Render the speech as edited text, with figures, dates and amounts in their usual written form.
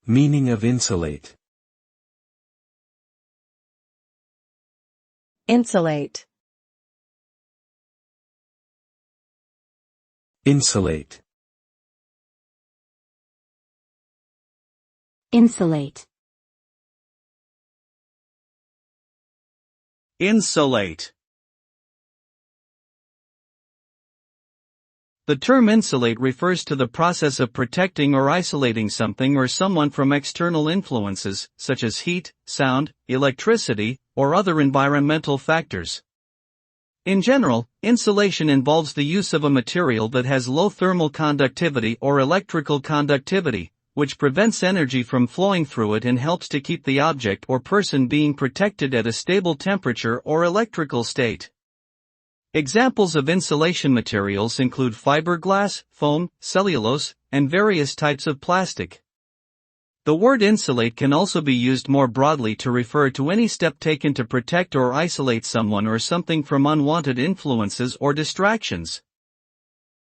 Meaning of insulate. Insulate. Insulate. Insulate. Insulate. The term insulate refers to the process of protecting or isolating something or someone from external influences, such as heat, sound, electricity, or other environmental factors. In general, insulation involves the use of a material that has low thermal conductivity or electrical conductivity, which prevents energy from flowing through it and helps to keep the object or person being protected at a stable temperature or electrical state. Examples of insulation materials include fiberglass, foam, cellulose, and various types of plastic. The word insulate can also be used more broadly to refer to any step taken to protect or isolate someone or something from unwanted influences or distractions.